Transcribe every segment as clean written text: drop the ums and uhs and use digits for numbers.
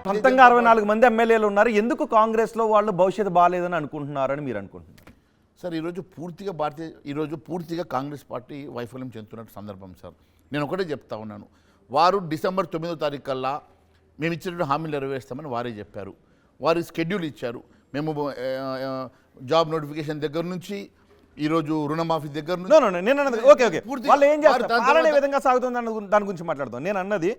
సొంతంగా 64 మంది ఎమ్మెల్యేలు ఉన్నారు, ఎందుకు కాంగ్రెస్లో వాళ్ళు భవిష్యత్తు బాగాలేదని అనుకుంటున్నారని మీరు అనుకుంటున్నారు? సార్ ఈరోజు పూర్తిగా కాంగ్రెస్ పార్టీ వైఫల్యం చెందుతున్న సందర్భం సార్. నేను ఒకటే చెప్తా ఉన్నాను, వారు డిసెంబర్ 9వ తారీఖు కల్లా మేము ఇచ్చినటువంటి హామీలు నెరవేరుస్తామని వారే చెప్పారు. వారు స్కెడ్యూల్ ఇచ్చారు. మేము జాబ్ నోటిఫికేషన్ దగ్గర నుంచి ఈరోజు రుణమాఫీ దగ్గర నుంచి ఓకే వాళ్ళు ఏం చేస్తారు, పాలన ఏ విధంగా సాగుతుంది దాని గురించి మాట్లాడదాం. నేను అన్నది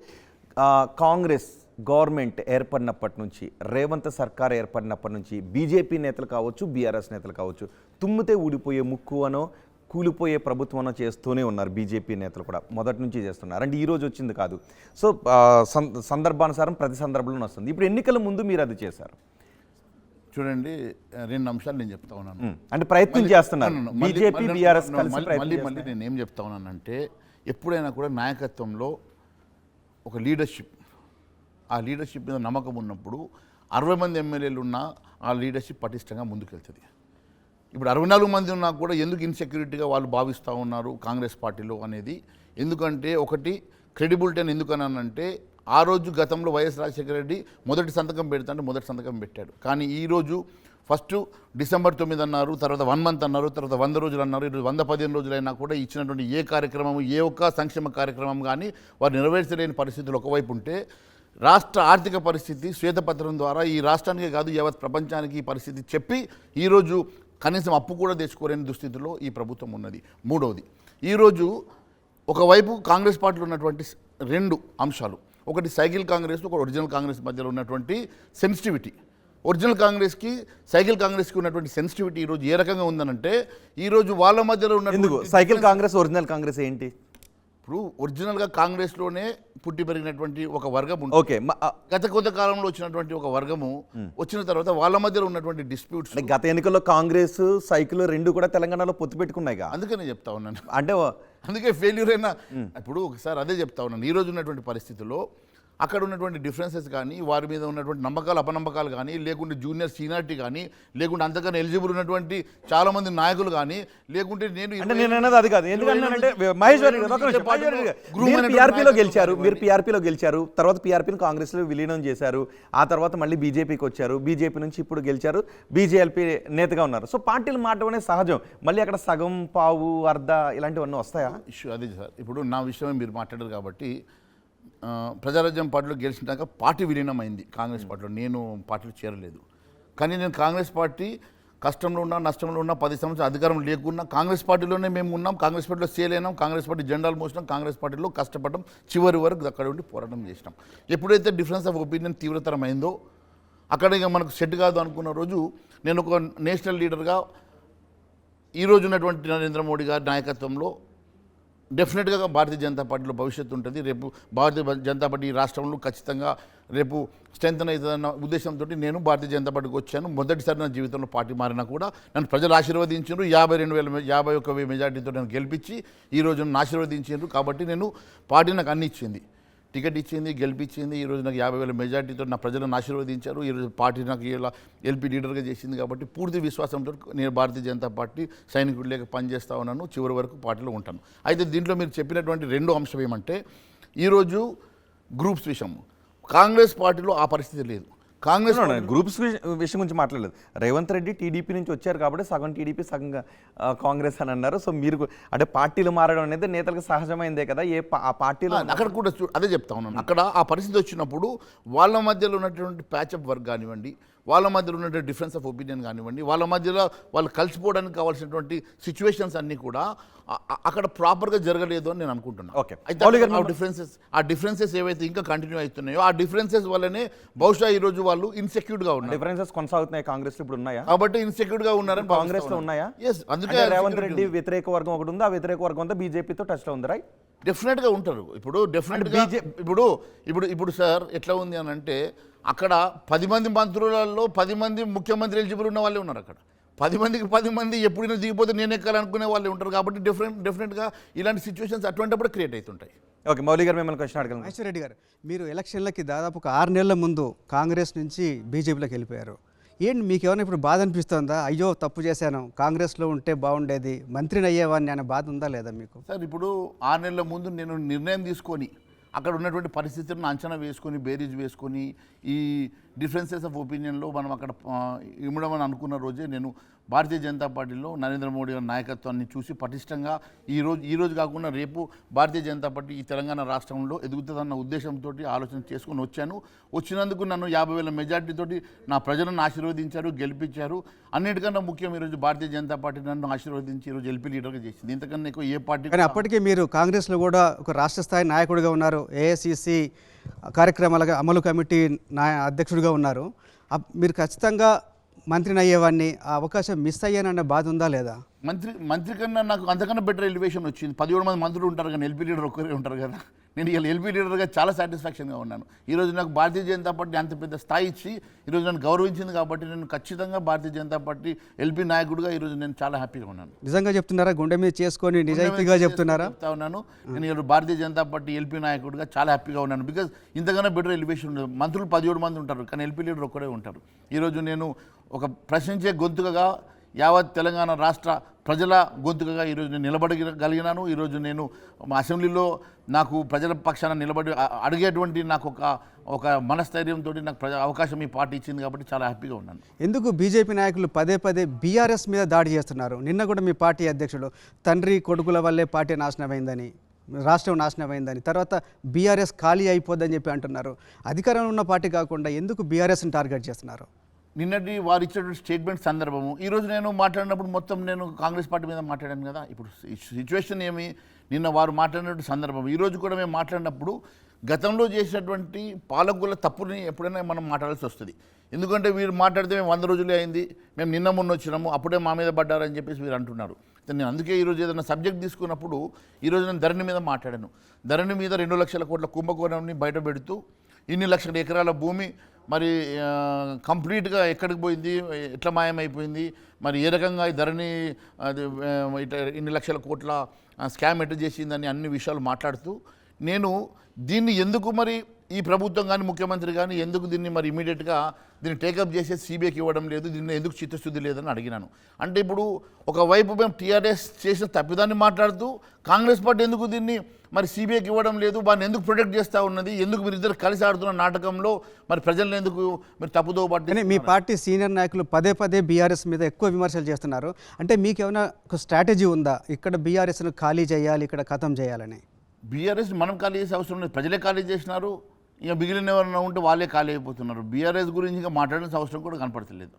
కాంగ్రెస్ గవర్నమెంట్ ఏర్పడినప్పటి నుంచి, రేవంత్ సర్కార్ ఏర్పడినప్పటి నుంచి బీజేపీ నేతలు కావచ్చు, బీఆర్ఎస్ నేతలు కావచ్చు, తుమ్మితే ఊడిపోయే ముక్కు అనో కూలిపోయే ప్రభుత్వం చేస్తూనే ఉన్నారు. బీజేపీ నేతలు కూడా మొదటి నుంచి చేస్తున్నారు. అంటే ఈ రోజు వచ్చింది కాదు. సో సందర్భానుసారం ప్రతి సందర్భంలో వస్తుంది. ఇప్పుడు ఎన్నికల ముందు మీరు అది చేశారు. చూడండి, 2 అంశాలు నేను చెప్తా ఉన్నాను. అంటే ప్రయత్నం చేస్తున్నారు బీజేపీ బీఆర్ఎస్ మళ్ళీ నేను ఏం చెప్తా ఉన్నానంటే, ఎప్పుడైనా కూడా నాయకత్వంలో ఒక లీడర్షిప్, ఆ లీడర్షిప్ మీద నమ్మకం ఉన్నప్పుడు 60 మంది ఎమ్మెల్యేలు ఉన్నా ఆ లీడర్షిప్ పటిష్టంగా ముందుకెళ్తుంది. ఇప్పుడు 64 మంది ఉన్నా కూడా ఎందుకు ఇన్సెక్యూరిటీగా వాళ్ళు భావిస్తూ ఉన్నారు కాంగ్రెస్ పార్టీలో అనేది. ఎందుకంటే ఒకటి క్రెడిబిలిటీ అని ఎందుకన్నానంటే, ఆ రోజు గతంలో వైఎస్ రాజశేఖర రెడ్డి మొదటి సంతకం పెడతాంటే మొదటి సంతకం పెట్టాడు. కానీ ఈరోజు ఫస్ట్ డిసెంబర్ 9 అన్నారు, తర్వాత 1 మంత్ అన్నారు, తర్వాత 100 రోజులు అన్నారు. ఈరోజు 115 రోజులైనా కూడా ఇచ్చినటువంటి ఏ కార్యక్రమం, ఏ ఒక్క సంక్షేమ కార్యక్రమం కానీ వారు నెరవేర్చలేని పరిస్థితులు ఒకవైపు ఉంటే, రాష్ట్ర ఆర్థిక పరిస్థితి శ్వేతపత్రం ద్వారా ఈ రాష్ట్రానికే కాదు యావత్ ప్రపంచానికి ఈ పరిస్థితి చెప్పి ఈరోజు కనీసం అప్పు కూడా తెచ్చుకోలేని దుస్థితిలో ఈ ప్రభుత్వం ఉన్నది. మూడవది, ఈరోజు ఒకవైపు కాంగ్రెస్ పార్టీలో ఉన్నటువంటి 2 అంశాలు, ఒకటి సైకిల్ కాంగ్రెస్, ఒక ఒరిజినల్ కాంగ్రెస్ మధ్యలో ఉన్నటువంటి సెన్సిటివిటీ. ఒరిజినల్ కాంగ్రెస్కి సైకిల్ కాంగ్రెస్కి ఉన్నటువంటి సెన్సిటివిటీ ఈరోజు ఏ రకంగా ఉందనంటే, ఈరోజు వాళ్ళ మధ్యలో ఉన్న సైకిల్ కాంగ్రెస్ ఒరిజినల్ కాంగ్రెస్ ఏంటి? ఇప్పుడు ఒరిజినల్గా కాంగ్రెస్లోనే పుట్టి పెరిగినటువంటి ఒక వర్గం ఉంటుంది. ఓకే, గత కొంతకాలంలో వచ్చినటువంటి ఒక వర్గము వచ్చిన తర్వాత వాళ్ళ మధ్యలో ఉన్నటువంటి డిస్ప్యూట్స్. గత ఎన్నికల్లో కాంగ్రెస్ సైకిల్ 2 కూడా తెలంగాణలో పొత్తు పెట్టుకున్నాయి. అందుకనే చెప్తా ఉన్నాను, అంటే అందుకే ఫెయిల్యూర్ అయినా. ఇప్పుడు ఒకసారి అదే చెప్తా ఉన్నాను, ఈరోజు ఉన్నటువంటి పరిస్థితుల్లో అక్కడ ఉన్నటువంటి డిఫరెన్సెస్ కానీ, వారి మీద ఉన్నటువంటి నమ్మకాలు అపనమ్మకాలు కానీ, లేకుంటే జూనియర్ సీనియారిటీ కానీ, లేకుంటే అంతకన్నా ఎలిజిబుల్ ఉన్నటువంటి చాలామంది నాయకులు కానీ, లేకుంటే నేను అది కాదు. ఎందుకంటే మీరు పీఆర్పీలో గెలిచారు, తర్వాత పీఆర్పీని కాంగ్రెస్లో విలీనం చేశారు, ఆ తర్వాత మళ్ళీ బీజేపీకి వచ్చారు, బీజేపీ నుంచి ఇప్పుడు గెలిచారు, బీజేఎల్పీ నేతగా ఉన్నారు. సో పార్టీలు మారడం అనేది సహజం. మళ్ళీ అక్కడ సగం, పావు, అర్ధ ఇలాంటివన్నీ వస్తాయా? ఇష్యూ అదే సార్. ఇప్పుడు నా విషయమే మీరు మాట్లాడారు కాబట్టి, ప్రజారాజ్యం పార్టీలో గెలిచినాక పార్టీ విలీనం అయింది కాంగ్రెస్ పార్టీలో. నేను పార్టీలో చేరలేదు. కానీ నేను కాంగ్రెస్ పార్టీ కష్టంలో ఉన్నా, నష్టంలో ఉన్నా, 10 సంవత్సరాలు అధికారం లేకున్నా కాంగ్రెస్ పార్టీలోనే మేము ఉన్నాం. కాంగ్రెస్ పార్టీలో సేలైనాం, కాంగ్రెస్ పార్టీ జెండాలు మోసినాం, కాంగ్రెస్ పార్టీలో కష్టపడడం, చివరి వరకు అక్కడ ఉండి పోరాటం చేసినాం. ఎప్పుడైతే డిఫరెన్స్ ఆఫ్ ఒపీనియన్ తీవ్రతరమైందో, అక్కడ ఇక మనకు సెట్ కాదు అనుకున్న రోజు, నేను ఒక నేషనల్ లీడర్గా ఈరోజు ఉన్నటువంటి నరేంద్ర మోడీ గారి నాయకత్వంలో డెఫినెట్గా భారతీయ జనతా పార్టీలో భవిష్యత్తు ఉంటుంది. రేపు భారతీయ జనతా పార్టీ రాష్ట్రంలో ఖచ్చితంగా రేపు స్ట్రెంథన్ అవుతుందన్న ఉద్దేశంతో నేను భారతీయ జనతా పార్టీకి వచ్చాను. మొదటిసారి నా జీవితంలో పార్టీ మారినా కూడా నన్ను ప్రజలు ఆశీర్వదించారు. 51,000 మెజార్టీతో నన్ను గెలిపించి ఈరోజు నన్ను ఆశీర్వదించారు. కాబట్టి నేను పార్టీ నాకు అన్ని ఇచ్చింది, టికెట్ ఇచ్చింది, గెలిపించింది. ఈరోజు నాకు 50,000 మెజార్టీతో నా ప్రజలను ఆశీర్వదించారు. ఈరోజు పార్టీ నాకు ఇలా ఎల్పీ లీడర్గా చేసింది. కాబట్టి పూర్తి విశ్వాసంతో నేను భారతీయ జనతా పార్టీ సైనికుడు లేక పనిచేస్తూ ఉన్నాను, చివరి వరకు పార్టీలో ఉంటాను. అయితే దీంట్లో మీరు చెప్పినటువంటి 2 అంశం ఏమంటే, ఈరోజు గ్రూప్స్ విషయం కాంగ్రెస్ పార్టీలో ఆ పరిస్థితి లేదు. కాంగ్రెస్ గ్రూప్స్ విషయం గురించి మాట్లాడలేదు. రేవంత్ రెడ్డి టీడీపీ నుంచి వచ్చారు కాబట్టి సగం టీడీపీ సగం కాంగ్రెస్ అని అన్నారు. సో మీరు అంటే పార్టీలు మారడం అనేది నేతలకు సహజమైందే కదా. ఆ పార్టీలో అక్కడ కూడా అదే చెప్తా ఉన్నాను. అక్కడ ఆ పరిస్థితి వచ్చినప్పుడు వాళ్ళ మధ్యలో ఉన్నటువంటి ప్యాచప్ వర్క్ కానివ్వండి, వాళ్ళ మధ్యలో ఉన్నటువంటి డిఫరెన్స్ ఆఫ్ ఒపీనియన్ కానివ్వండి, వాళ్ళ మధ్యలో వాళ్ళు కలిసిపోవడానికి కావాల్సినటువంటి సిచ్యువేషన్స్ అన్నీ కూడా అక్కడ ప్రాపర్గా జరగలేదు అని నేను అనుకుంటున్నాను. ఓకే, అయితే ఆ డిఫరెన్సెస్ ఏవైతే ఇంకా కంటిన్యూ అవుతున్నాయో ఆ డిఫరెన్సెస్ వల్లనే బహుశా ఈ రోజు వాళ్ళు ఇన్సెక్యూర్డ్గా ఉన్నారు. డిఫరెన్సెస్ కొనసాగుతున్నాయి కాంగ్రెస్ ఇప్పుడు ఉన్నాయా? కాబట్టి ఇన్సెక్యూర్డ్గా ఉన్నారని కాంగ్రెస్ లో ఉన్నాయా? అందుకే రేవంత్ రెడ్డి వ్యతిరేక వర్గం ఒకటి ఉంది, ఆ వ్యతిరేక వర్గం అంతా బీజేపీతో టచ్లో ఉంది, రైట్? డెఫినెట్గా ఉంటారు. ఇప్పుడు డెఫినెట్గా ఇప్పుడు సార్ ఎట్లా ఉంది అని అంటే, అక్కడ 10 మంది మంత్రులలో 10 మంది ముఖ్యమంత్రి ఎలిజిబుల్ ఉన్న వాళ్ళే ఉన్నారు. అక్కడ 10 మందికి 10 మంది ఎప్పుడైనా దిగిపోతే నేను ఎక్కాలనుకునే వాళ్ళే ఉంటారు. కాబట్టి డెఫినెట్గా ఇలాంటి సిచ్యువేషన్స్ అటువంటిప్పుడు క్రియేట్ అవుతుంటాయి. ఓకే, మౌలి గారు మిమ్మల్ని క్వశ్చన్ అడగలను. మహేశ్వర్ రెడ్డి గారు, మీరు ఎలక్షన్లకి దాదాపు ఒక 6 నెలల ముందు కాంగ్రెస్ నుంచి బీజేపీలోకి వెళ్ళిపోయారు. ఏంటి మీకు ఏమైనా ఇప్పుడు బాధ అనిపిస్తుందా? అయ్యో తప్పు చేశాను, కాంగ్రెస్లో ఉంటే బాగుండేది, మంత్రిని అయ్యేవాడిని అనే బాధ ఉందా లేదా మీకు? సార్ ఇప్పుడు 6 నెలల ముందు నేను నిర్ణయం తీసుకొని అక్కడ ఉన్నటువంటి పరిస్థితులను అంచనా వేసుకొని బేరీజ్ వేసుకొని ఈ డిఫరెన్సెస్ ఆఫ్ ఒపీనియన్లో మనం అక్కడ ఇమ్మడమని అనుకున్న రోజే నేను భారతీయ జనతా పార్టీలో నరేంద్ర మోడీ గారి నాయకత్వాన్ని చూసి పటిష్టంగా ఈ రోజు కాకుండా రేపు భారతీయ జనతా పార్టీ ఈ తెలంగాణ రాష్ట్రంలో ఎదుగుతుందన్న ఉద్దేశంతో ఆలోచన చేసుకొని వచ్చాను. వచ్చినందుకు నన్ను 50,000 మెజార్టీతోటి నా ప్రజలను ఆశీర్వదించారు, గెలిపించారు. అన్నిటికన్నా ముఖ్యం ఈరోజు భారతీయ జనతా పార్టీ నన్ను ఆశీర్వదించి ఈరోజు ఎల్పీ లీడర్గా చేసింది. ఇంతకన్నా ఎక్కువ ఏ పార్టీ కానీ అప్పటికే మీరు కాంగ్రెస్లో కూడా ఒక రాష్ట్ర స్థాయి నాయకుడిగా ఉన్నారు, ఏఐసిసి కార్యక్రమాల అమలు కమిటీ అధ్యక్షుడిగా ఉన్నారు. మీరు ఖచ్చితంగా మంత్రిని అయ్యేవాడిని, ఆ అవకాశం మిస్ అయ్యానన్న బాధ ఉందా లేదా? మంత్రి కన్నా నాకు అంతకన్నా బెటర్ ఎలివేషన్ వచ్చింది. 17 మంది మంత్రులు ఉంటారు కానీ ఎల్పీ లీడర్ ఒక్కరే ఉంటారు కదా. నేను ఇలా ఎల్పీ లీడర్గా చాలా సాటిస్ఫాక్షన్గా ఉన్నాను. ఈరోజు నాకు భారతీయ జనతా పార్టీ అంత పెద్ద స్థాయి ఇచ్చి ఈరోజు నన్ను గౌరవించింది కాబట్టి నేను ఖచ్చితంగా భారతీయ జనతా పార్టీ ఎల్పీ నాయకుడిగా ఈరోజు నేను చాలా హ్యాపీగా ఉన్నాను. నిజంగా చెప్తున్నారా? గుండె మీద చేసుకొని నిజాయితీగా చెప్తున్నారా? చెప్తా ఉన్నాను. నేను ఈరోజు భారతీయ జనతా పార్టీ ఎల్పీ నాయకుడిగా చాలా హ్యాపీగా ఉన్నాను. బికాజ్ ఇంతకన్నా బెటర్ ఎలివేషన్ ఉండదు. మంత్రులు 17 మంది ఉంటారు కానీ ఎల్పీ లీడర్ ఒక్కడే ఉంటారు. ఈరోజు నేను ఒక ప్రశ్నించే గొంతుకగా యావత్ తెలంగాణ రాష్ట్ర ప్రజల గొంతుకగా ఈరోజు నేను నిలబడగలిగినాను. ఈరోజు నేను మా అసెంబ్లీలో నాకు ప్రజల పక్షాన నిలబడి అడిగేటువంటి నాకు ఒక మనస్థైర్యంతో నాకు అవకాశం ఈ పార్టీ ఇచ్చింది కాబట్టి చాలా హ్యాపీగా ఉన్నాను. ఎందుకు బీజేపీ నాయకులు పదే బీఆర్ఎస్ మీద దాడి చేస్తున్నారు? నిన్న కూడా మీ పార్టీ అధ్యక్షుడు తండ్రి కొడుకుల వల్లే పార్టీ నాశనమైందని, రాష్ట్రం నాశనమైందని, తర్వాత బీఆర్ఎస్ ఖాళీ అయిపోద్దని చెప్పి అంటున్నారు. అధికారంలో ఉన్న పార్టీ కాకుండా ఎందుకు బీఆర్ఎస్ని టార్గెట్ చేస్తున్నారు? నిన్నటి వారు ఇచ్చినటువంటి స్టేట్మెంట్ సందర్భము ఈరోజు నేను మాట్లాడినప్పుడు మొత్తం నేను కాంగ్రెస్ పార్టీ మీద మాట్లాడాను కదా. ఇప్పుడు సిచ్యువేషన్ ఏమి, నిన్న వారు మాట్లాడినటువంటి సందర్భం ఈరోజు కూడా మేము మాట్లాడినప్పుడు గతంలో చేసినటువంటి పాలకుల తప్పుని ఎప్పుడైనా మనం మాట్లాడాల్సి వస్తుంది. ఎందుకంటే వీరు మాట్లాడితే మేము 100 రోజులే అయింది, మేము నిన్న మొన్న వచ్చినాము, అప్పుడే మా మీద పడ్డారని చెప్పేసి వీరు అంటున్నారు. నేను అందుకే ఈరోజు ఏదైనా సబ్జెక్ట్ తీసుకున్నప్పుడు ఈరోజు నేను ధరణి మీద మాట్లాడాను. ధరణి మీద 2 లక్షల కోట్ల కుంభకోణంని బయట పెడుతూ ఇన్ని లక్షల ఎకరాల భూమి మరి కంప్లీట్గా ఎక్కడికి పోయింది, ఎట్లా మాయమైపోయింది, మరి ఏ రకంగా ఈ ధరణి అది ఇన్ని లక్షల కోట్ల స్కామ్ ఎట్లా చేసిందని అన్ని విషయాలు మాట్లాడుతూ నేను దీన్ని ఎందుకు మరి ఈ ప్రభుత్వం కానీ ముఖ్యమంత్రి కానీ ఎందుకు దీన్ని మరి ఇమీడియట్గా దీన్ని టేకప్ చేసే సిబిఐకి ఇవ్వడం లేదు, దీన్ని ఎందుకు చిత్తశుద్ధి లేదని అడిగినాను. అంటే ఇప్పుడు ఒకవైపు మేము టీఆర్ఎస్ చేసిన తప్పిదాన్ని మాట్లాడుతూ కాంగ్రెస్ పార్టీ ఎందుకు దీన్ని మరి సిబిఐకి ఇవ్వడం లేదు, వారిని ఎందుకు ప్రొటెక్ట్ చేస్తూ ఉన్నది, ఎందుకు మీరు ఇద్దరు కలిసి ఆడుతున్న నాటకంలో మరి ప్రజలను ఎందుకు మీరు తప్పుదో పట్టి. మీ పార్టీ సీనియర్ నాయకులు పదే బీఆర్ఎస్ మీద ఎక్కువ విమర్శలు చేస్తున్నారు. అంటే మీకు ఏమైనా ఒక స్ట్రాటజీ ఉందా, ఇక్కడ బీఆర్ఎస్ను ఖాళీ చేయాలి, ఇక్కడ ఖతం చేయాలని? బీఆర్ఎస్ మనం ఖాళీ చేసే అవసరం లేదు, ప్రజలే ఖాళీ చేసినారు. ఇక మిగిలిన ఎవరైనా ఉంటే వాళ్ళే ఖాళీ అయిపోతున్నారు. బీఆర్ఎస్ గురించి ఇంకా మాట్లాడాల్సిన అవసరం కూడా కనపడతలేదు.